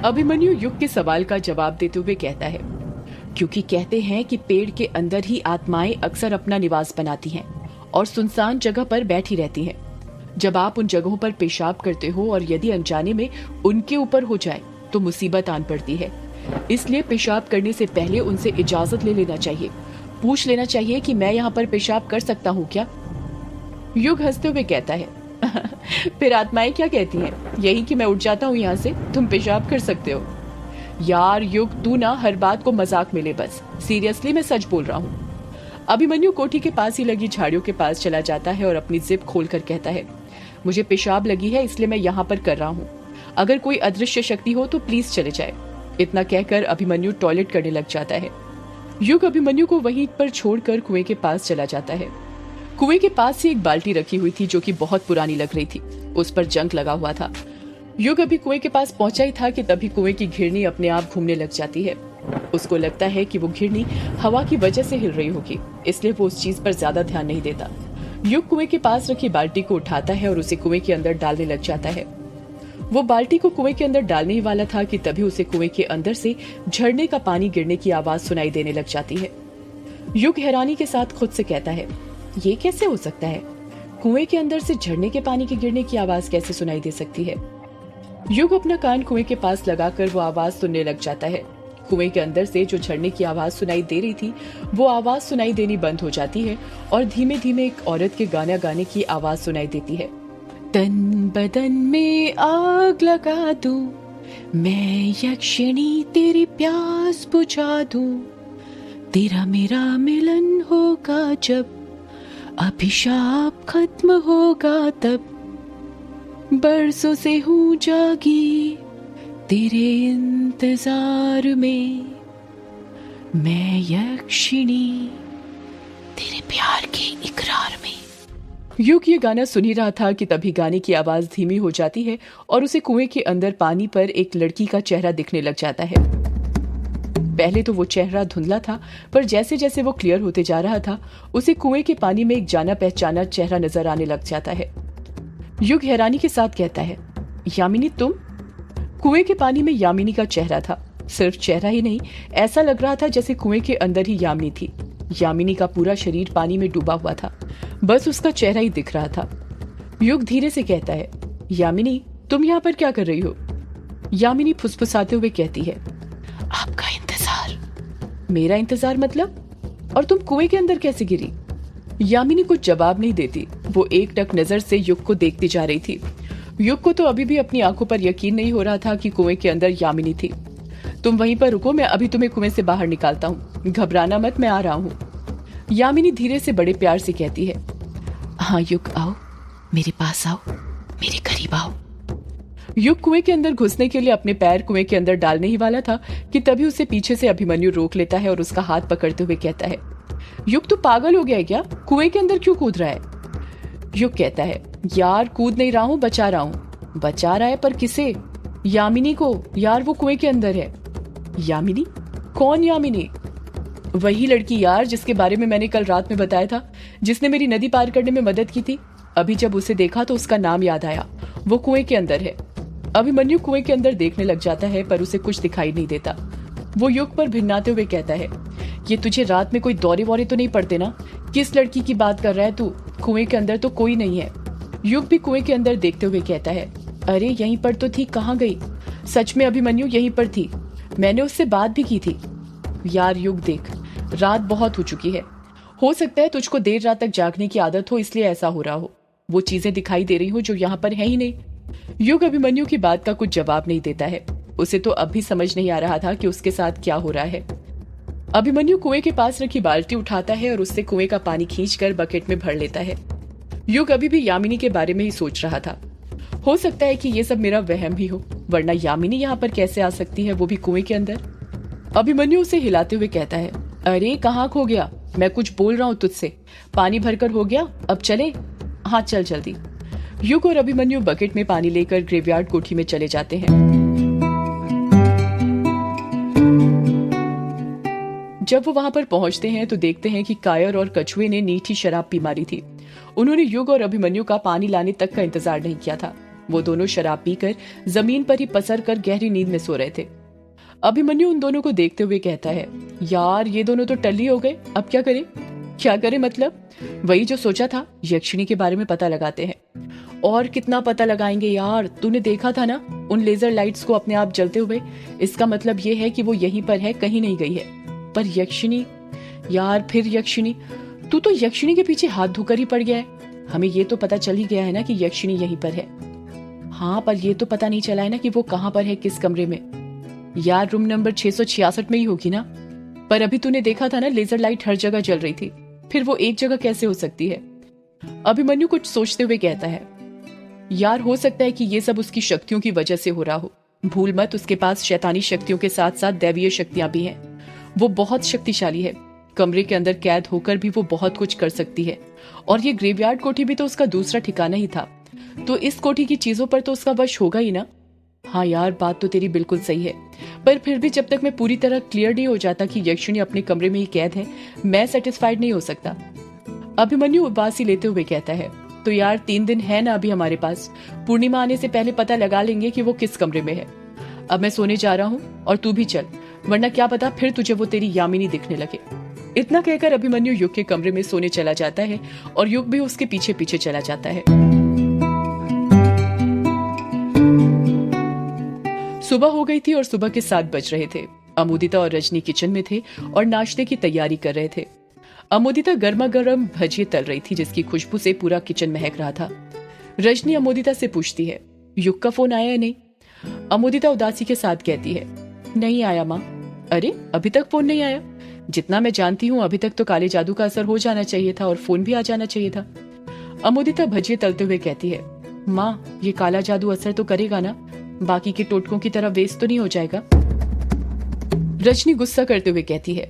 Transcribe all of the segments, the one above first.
अभिमन्यु युग के सवाल का जवाब देते हुए कहता है, क्योंकि कहते हैं कि पेड़ के अंदर ही आत्माएं अक्सर अपना निवास बनाती हैं और सुनसान जगह पर बैठी रहती हैं। जब आप उन जगहों पर पेशाब करते हो और यदि अनजाने में उनके ऊपर हो जाए तो मुसीबत आन पड़ती है। इसलिए पेशाब करने से पहले उनसे इजाजत ले लेना चाहिए, पूछ लेना चाहिए कि मैं यहाँ पर पेशाब कर सकता हूँ क्या। युग हंसते हुए कहता है, फिर आत्माएं क्या कहती हैं? यही कि मैं उठ जाता हूँ यहाँ से, तुम पेशाब कर सकते हो। यार युग, तू ना हर बात को मजाक में ले, बस सीरियसली मैं सच बोल रहा हूँ। अभिमन्यु कोठी के पास ही लगी झाड़ियों के पास चला जाता है और अपनी जिप खोलकर कहता है, मुझे पेशाब लगी है इसलिए मैं यहाँ पर कर रहा हूँ। अगर कोई अदृश्य शक्ति हो तो प्लीज चले जाए। इतना कहकर अभिमन्यु टॉयलेट करने लग जाता है। युग अभिमन्यु को वहीं पर छोड़कर कुएं के पास चला जाता है। कुएं के पास ही एक बाल्टी रखी हुई थी जो कि बहुत पुरानी लग रही थी, उस पर जंग लगा हुआ था। युग अभी कुएं के पास पहुंचा ही था कि तभी कुएं की घिरनी अपने आप घूमने लग जाती है। उसको लगता है कि वो घिरनी हवा की वजह से हिल रही होगी, इसलिए वो उस चीज पर ज्यादा ध्यान नहीं देता। युग कुएं के पास रखी बाल्टी को उठाता है और उसे कुएं के अंदर डालने लग जाता है। वो बाल्टी को कुएं के अंदर डालने ही वाला था कि तभी उसे कुएं के अंदर से झरने का पानी गिरने की आवाज सुनाई देने लग जाती है। युग हैरानी के साथ खुद से कहता है, ये कैसे हो सकता है? कुएं के अंदर से झरने के पानी के गिरने की आवाज कैसे सुनाई दे सकती है? युग अपना कान कुएं के पास लगाकर वो आवाज सुनने लग जाता है। कुएं के अंदर से जो झरने की आवाज सुनाई दे रही थी वो आवाज सुनाई देनी बंद हो जाती है और धीमे धीमे एक औरत के गाना गाने की आवाज सुनाई देती है। तन बदन में आग लगा दूं, मैं यक्षिणी तेरी प्यास बुझा दूं, तेरा मेरा मिलन होगा जब, अभिशाप खत्म होगा तब, बरसों से हूँ जागी तेरे इंतजार में, मैं यक्षिणी तेरे प्यार के इकरार में। युग ये गाना सुन ही रहा था कि तभी गाने की आवाज धीमी हो जाती है और उसे कुएं के अंदर पानी पर एक लड़की का चेहरा दिखने लग जाता है। पहले तो वो चेहरा धुंधला था, पर जैसे जैसे वो क्लियर होते जा रहा था उसे कुएं के पानी में एक जाना पहचाना चेहरा नजर आने लग जाता है। युग हैरानी के साथ कहता है, यामिनी तुम? कुएं के पानी में यामिनी का चेहरा था। सिर्फ चेहरा ही नहीं, ऐसा लग रहा था जैसे कुएं के अंदर ही यामिनी थी। यामिनी का पूरा शरीर पानी में डूबा हुआ था, बस उसका चेहरा ही दिख रहा था। युग धीरे से कहता है, यामिनी तुम यहाँ पर क्या कर रही हो? यामिनी फुसफुसाते हुए कहती है, आपका इंतजार। मेरा इंतजार मतलब? और तुम कुएं के अंदर कैसे गिरी? यामिनी कुछ जवाब नहीं देती, वो एक टक नजर से युग को देखती जा रही थी। युग को तो अभी भी अपनी आंखों पर यकीन नहीं हो रहा था कि कुएं के अंदर यामिनी थी। तुम वहीं पर रुको, मैं अभी तुम्हें कुएं से बाहर निकालता हूँ, घबराना मत, मैं आ रहा हूँ। यामिनी धीरे से बड़े प्यार से कहती है, हाँ युग आओ, मेरे पास आओ, मेरे करीब आओ। युग कुएं के अंदर घुसने के लिए अपने पैर कुएं के अंदर डालने ही वाला था कि तभी उसे पीछे से अभिमन्यु रोक लेता है और उसका हाथ पकड़ते हुए कहता है, युग तू पागल हो गया है क्या? कुएं के अंदर क्यों कूद रहा है? युग कहता है, यार कूद नहीं रहा हूँ, बचा रहा हूँ। बचा रहा है पर किसे? यामिनी को। यार वो कुएं के अंदर है। यामिनी? कौन यामिनी? वही लड़की यार जिसके बारे में मैंने कल रात में बताया था, जिसने मेरी नदी पार करने में मदद की थी। अभी जब उसे देखा तो उसका नाम याद आया, वो कुएं के अंदर है। अभिमन्यु कुएं के अंदर देखने लग जाता है पर उसे कुछ दिखाई नहीं देता। वो युग पर भिन्नाते हुए कहता है, ये तुझे रात में कोई दौरे वौरे तो नहीं पड़ते ना? किस लड़की की बात कर रहा है तू? कुएं के अंदर तो कोई नहीं है। युग भी कुएं के अंदर देखते हुए कहता है, अरे यहीं पर तो थी, कहाँ गई? सच में अभिमन्यु यहीं पर थी, मैंने उससे बात भी की थी। यार युग देख, रात बहुत हो चुकी है, हो सकता है तुझको देर रात तक जागने की आदत हो इसलिए ऐसा हो रहा हो। वो चीजें दिखाई दे रही हो जो यहाँ पर है ही नहीं। युग अभिमन्यु की बात का कुछ जवाब नहीं देता है। उसे तो अब भी समझ नहीं आ रहा था कि उसके साथ क्या हो रहा है। अभिमन्यु कुएं के पास रखी बाल्टी उठाता है और उससे कुएं का पानी खींचकर बकेट में भर लेता है। युग अभी भी यामिनी के बारे में ही सोच रहा था। हो सकता है कि ये सब मेरा वहम भी हो, वरना यामिनी यहाँ पर कैसे आ सकती है, वो भी कुएं के अंदर। अभिमन्यु उसे हिलाते हुए कहता है, अरे कहाँ खो गया? मैं कुछ बोल रहा हूँ तुझसे। पानी भरकर हो गया, अब चले? हाँ चल जल्दी। युग और अभिमन्यु बकेट में पानी लेकर ग्रेवयार्ड कोठी में चले जाते हैं। जब वो वहां पर पहुंचते हैं तो देखते हैं कि कायर और कछुए ने मीठी शराब पी मारी थी। उन्होंने युग और अभिमन्यु का पानी लाने तक का इंतजार नहीं किया था। वो दोनों शराब पीकर जमीन पर ही पसर कर गहरी नींद में सो रहे थे। अभिमन्यु उन दोनों को देखते हुए कहता है, यार ये दोनों तो टल्ली हो गए, अब क्या करें? क्या करें मतलब? वही जो सोचा था, यक्षिणी के बारे में पता लगाते हैं। और कितना पता लगाएंगे यार, तूने देखा था ना उन लेजर लाइट्स को अपने आप जलते हुए, इसका मतलब ये है कि वो यहीं पर है, कहीं नहीं गई है। पर यक्षिणी, यार फिर यक्षिणी, तू तो यक्षिणी के पीछे हाथ धोकर ही पड़ गया है। हमें ये तो पता चल ही गया है ना कि यक्षिणी यहीं पर है। हाँ, पर ये तो पता नहीं चला है ना कि वो कहाँ पर है, किस कमरे में। यार रूम नंबर 666 में ही होगी ना। पर अभी तूने देखा था ना, लेजर लाइट हर जगह जल रही थी, फिर वो एक जगह कैसे हो सकती है? अभिमन्यु कुछ सोचते हुए कहता है, यार हो सकता है कि ये सब उसकी शक्तियों की वजह से हो रहा हो। भूल मत, उसके पास शैतानी शक्तियों के साथ साथ दैवीय शक्तियां भी हैं। वो बहुत शक्तिशाली है। कमरे के अंदर कैद होकर भी वो बहुत कुछ कर सकती है। और ये ग्रेवयार्ड कोठी भी तो उसका दूसरा ठिकाना ही था, तो इस कोठी की चीजों पर तो उसका वश होगा ही ना। हाँ यार, बात तो तेरी बिल्कुल सही है, पर फिर भी जब तक मैं पूरी तरह क्लियर नहीं हो जाता कि यक्षिणी अपने कमरे में ही कैद है, मैं सेटिस्फाइड नहीं हो सकता। अभिमन्यु उबासी लेते हुए कहता है, तो यार 3 दिन है ना अभी हमारे पास, पूर्णिमा आने से पहले पता लगा लेंगे कि वो किस कमरे में है। अब मैं सोने जा रहा हूँ और तू भी चल, वरना क्या पता फिर तुझे वो तेरी यामिनी दिखने लगे। इतना कहकर अभिमन्यु युग के कमरे में सोने चला जाता है और युग भी उसके पीछे पीछे चला जाता है। सुबह हो गई थी और सुबह के 7 बज रहे थे। अमोदिता और रजनी किचन में थे और नाश्ते की तैयारी कर रहे थे। अमोदिता गर्मा गर्म भजिए तल रही थी, जिसकी खुशबू से पूरा किचन महक रहा था। रजनी अमोदिता से पूछती है, युग का फोन आया या नहीं? अमोदिता उदासी के साथ कहती है, नहीं आया माँ। अरे, अभी तक फोन नहीं आया? जितना मैं जानती हूँ अभी तक तो काले जादू का असर हो जाना चाहिए था और फोन भी आ जाना चाहिए था। अमोदिता भजिए तलते हुए कहती है, माँ ये काला जादू असर तो करेगा ना, बाकी के टोटकों की तरह वेस्ट तो नहीं हो जाएगा? रजनी गुस्सा करते हुए कहती है,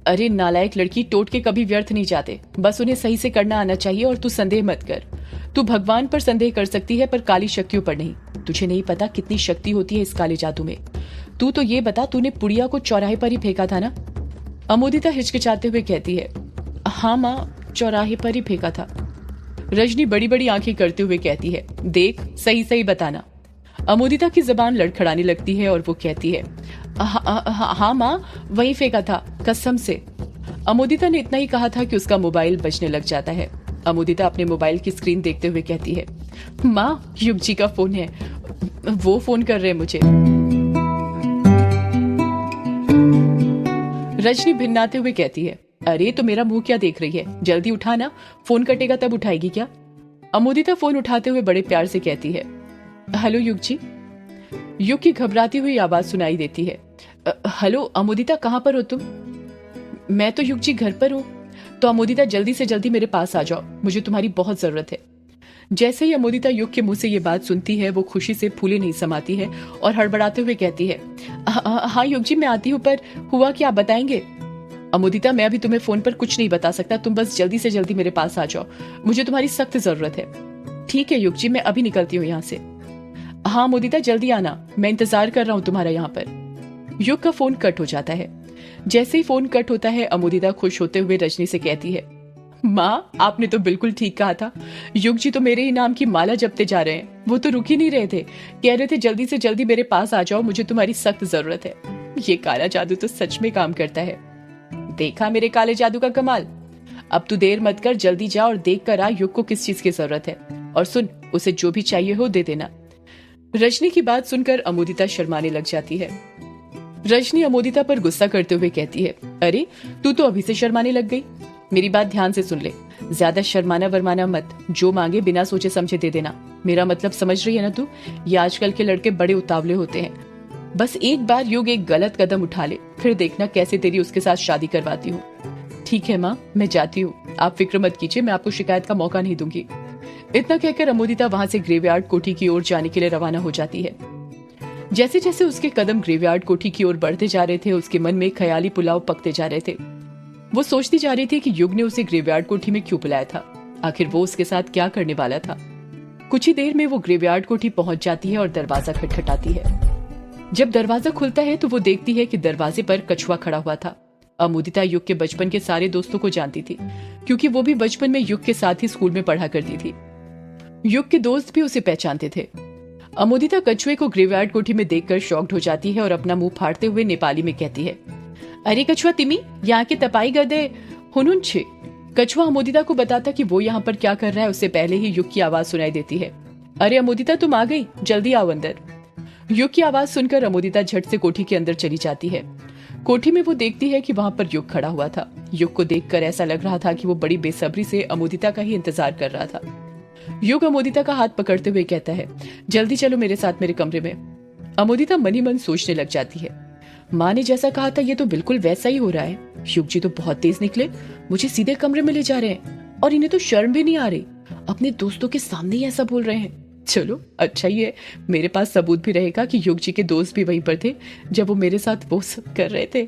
अरे नालायक लड़की, टोटके कभी व्यर्थ नहीं जाते, बस उन्हें सही से करना आना चाहिए। और तू संदेह मत कर। तू भगवान पर संदेह कर सकती है पर काली शक्तियों पर नहीं। तुझे नहीं पता कितनी शक्ति होती है इस काले जादू में। तू तो ये बता, तूने पुड़िया को चौराहे पर ही फेंका था ना? अमोदिता हिचकिचाते हुए कहती है, हाँ माँ, चौराहे पर ही फेंका था। रजनी बड़ी बड़ी आंखें करते हुए कहती है, देख सही सही बताना। अमोदिता की जबान लड़खड़ाने लगती है और वो कहती है, हाँ माँ, वही फेंका था, कसम से। अमोदिता ने इतना ही कहा था कि उसका मोबाइल बजने लग जाता है। अमोदिता अपने मोबाइल की स्क्रीन देखते हुए कहती है, माँ युग जी का फोन है, वो फोन कर रहे हैं मुझे। रजनी भिन्नाते हुए कहती है, अरे तो मेरा मुंह क्या देख रही है, जल्दी उठा ना, फोन कटेगा तब उठाएगी क्या? अमोदिता फोन उठाते हुए बड़े प्यार से कहती है, हेलो युग जी। युग की घबराती हुई आवाज सुनाई देती है, हेलो अमोदिता, कहाँ पर हो तुम? मैं तो युग जी घर पर हूँ। तो अमोदिता जल्दी से जल्दी मेरे पास आ जाओ, मुझे तुम्हारी बहुत जरूरत है। जैसे ही अमोदिता युग के मुंह से ये बात सुनती है, वो खुशी से फूले नहीं समाती है और हड़बड़ाते हुए कहती है, हाँ युग जी मैं आती हूँ, पर हुआ क्या, आप बताएंगे? अमोदिता मैं अभी तुम्हें फोन पर कुछ नहीं बता सकता, तुम बस जल्दी से जल्दी मेरे पास आ जाओ, मुझे तुम्हारी सख्त जरूरत है। ठीक है युग जी, मैं अभी निकलती हूँ यहाँ से। हाँ अमोदिता जल्दी आना, मैं इंतजार कर रहा हूँ तुम्हारा यहाँ पर। युग का फोन कट हो जाता है। जैसे ही फोन कट होता है, अमोदिता खुश होते हुए रजनी से कहती है, माँ आपने तो बिल्कुल ठीक कहा था, युग जी तो मेरे ही नाम की माला जपते जा रहे हैं। वो तो रुक ही नहीं रहे थे, कह रहे थे जल्दी से जल्दी मेरे पास आ जाओ, मुझे तुम्हारी सख्त जरूरत है। ये काला जादू तो सच में काम करता है। देखा मेरे काले जादू का कमाल। अब तू देर मत कर, जल्दी जा और देख कर आ युग को किस चीज की जरूरत है, और सुन उसे जो भी चाहिए हो दे देना। रजनी की बात सुनकर अमोदिता शर्माने लग जाती है। रजनी अमोदिता पर गुस्सा करते हुए कहती है, अरे तू तो अभी से शर्माने लग गई। मेरी बात ध्यान से सुन ले, ज्यादा शर्माना वरमाना मत, जो मांगे बिना सोचे समझे दे देना। मेरा मतलब समझ रही है ना तू? ये आजकल के लड़के बड़े उतावले होते हैं। बस एक बार युग एक गलत कदम उठा ले, फिर देखना कैसे तेरी उसके साथ शादी करवाती हूँ। ठीक है माँ, मैं जाती हूँ, आप फिक्र मत कीजिए, मैं आपको शिकायत का मौका नहीं दूंगी। इतना कहकर अमोदिता वहां से ग्रेवयार्ड कोठी की ओर जाने के लिए रवाना हो जाती है। जैसे जैसे उसके कदम ग्रेवयार्ड कोठी की ओर बढ़ते जा रहे थे, उसके मन में ख्याली पुलाव पकते जा रहे थे। वो सोचती जा रही थी कि युग ने उसे ग्रेवयार्ड कोठी में क्यों बुलाया था, आखिर वो उसके साथ क्या करने वाला था। कुछ ही देर में वो ग्रेवयार्ड कोठी पहुंच जाती है और दरवाजा खटखटाती है। जब दरवाजा खुलता है तो वो देखती है कि दरवाजे पर कछुआ खड़ा हुआ था। अमोदिता युग के बचपन के सारे दोस्तों को जानती थी, क्योंकि वो भी बचपन में युग के साथ ही स्कूल में पढ़ा करती थी। युग के दोस्त भी उसे पहचानते थे। अमोदिता कछुए को ग्रेवयार्ड कोठी में देखकर शॉक्ड हो जाती है और अपना मुंह फाड़ते हुए नेपाली में कहती है, अरे कछुआ तिमी, यहाँ के तपाई गदे हुनुन छे। कछुआ अमोदिता को बताता कि वो यहाँ पर क्या कर रहा है उससे पहले ही युग की आवाज सुनाई देती है, अरे अमोदिता तुम आ गई, जल्दी आओ अंदर। युग की आवाज सुनकर अमोदिता झट से कोठी के अंदर चली जाती है। कोठी में वो देखती है कि वहां पर युग खड़ा हुआ था। युग को देखकर ऐसा लग रहा था कि वो बड़ी बेसब्री से अमोदिता का ही इंतजार कर रहा था। युग अमोदिता का हाथ पकड़ते हुए कहता है, जल्दी चलो मेरे साथ मेरे कमरे में। अमोदिता मनी मन सोचने लग जाती है, माँ ने जैसा कहा था ये तो बिल्कुल वैसा ही हो रहा है। युग जी तो बहुत तेज निकले, मुझे सीधे कमरे में ले जा रहे हैं और इन्हें तो शर्म भी नहीं आ रही, अपने दोस्तों के सामने ही ऐसा बोल रहे हैं। चलो अच्छा ही है, मेरे पास सबूत भी रहेगा कि युग जी के दोस्त भी वहीं पर थे जब वो मेरे साथ वो सब कर रहे थे।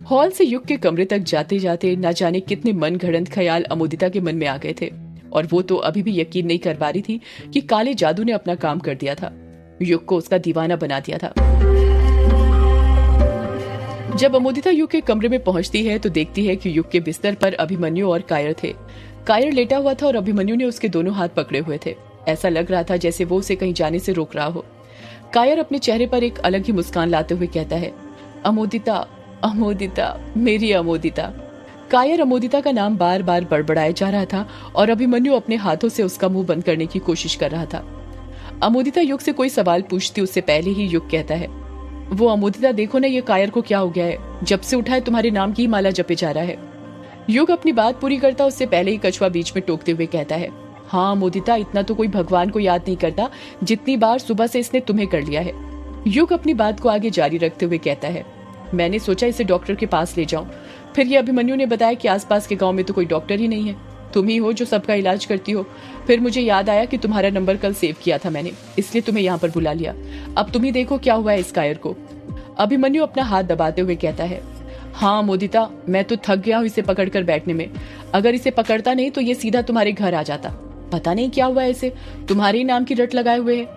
हॉल से युग के कमरे तक जाते जाते न जाने कितने मन घड़ंत ख्याल अमोदिता के मन में आ गए थे और वो तो अभी भी यकीन नहीं कर पा रही थी कि काले जादू ने अपना काम कर दिया था, युग को उसका दीवाना बना दिया था। जब अमोदिता युग के कमरे में पहुंचती है तो देखती है कि युग के बिस्तर पर अभिमन्यु और कायर थे। कायर लेटा हुआ था और अभिमन्यु ने उसके दोनों हाथ पकड़े हुए थे। ऐसा लग रहा था जैसे वो उसे कहीं जाने से रोक रहा हो। कायर अपने चेहरे पर एक अलग ही मुस्कान लाते हुए कहता है, अमोदिता, अमोदिता, मेरी अमोदिता। कायर अमोदिता का नाम बार बार बड़बड़ाया जा रहा था और अभिमन्यु अपने हाथों से उसका मुंह बंद करने की कोशिश कर रहा था। अमोदिता युग से कोई सवाल पूछती उससे पहले ही युग कहता है, वो अमोदिता देखो ना, ये कायर को क्या हो गया है, जब से उठा है तुम्हारे नाम की ही माला जपे जा रहा है। युग अपनी बात पूरी करता उससे पहले ही कछुआ बीच में टोकते हुए कहता है, हाँ अमोदिता, इतना तो कोई भगवान को याद नहीं करता जितनी बार सुबह से इसने तुम्हें कर लिया है। युग अपनी बात को आगे जारी रखते हुए कहता है, मैंने सोचा इसे डॉक्टर के पास ले जाऊं, फिर ये अभिमन्यु ने बताया कि आसपास के गांव में तो कोई डॉक्टर ही नहीं है, तुम ही हो जो सबका इलाज करती हो। फिर मुझे याद आया कि तुम्हारा नंबर कल सेव किया था मैंने, इसलिए तुम्हें यहाँ पर बुला लिया। अब तुम ही देखो क्या हुआ है इस कायर को। अभिमन्यु अपना हाथ दबाते हुए कहता है, हाँ अमोदिता, मैं तो थक गया हूँ इसे पकड़कर बैठने में। अगर इसे पकड़ता नहीं तो ये सीधा तुम्हारे घर आ जाता। पता नहीं क्या हुआ इसे, तुम्हारे ही नाम की रट लगाए हुए है।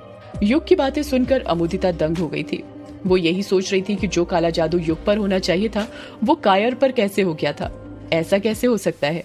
युग की बातें सुनकर अमोदिता दंग हो गई थी। वो यही सोच रही थी कि जो काला जादू युग पर होना चाहिए था वो कायर पर कैसे हो गया था, ऐसा कैसे हो सकता है।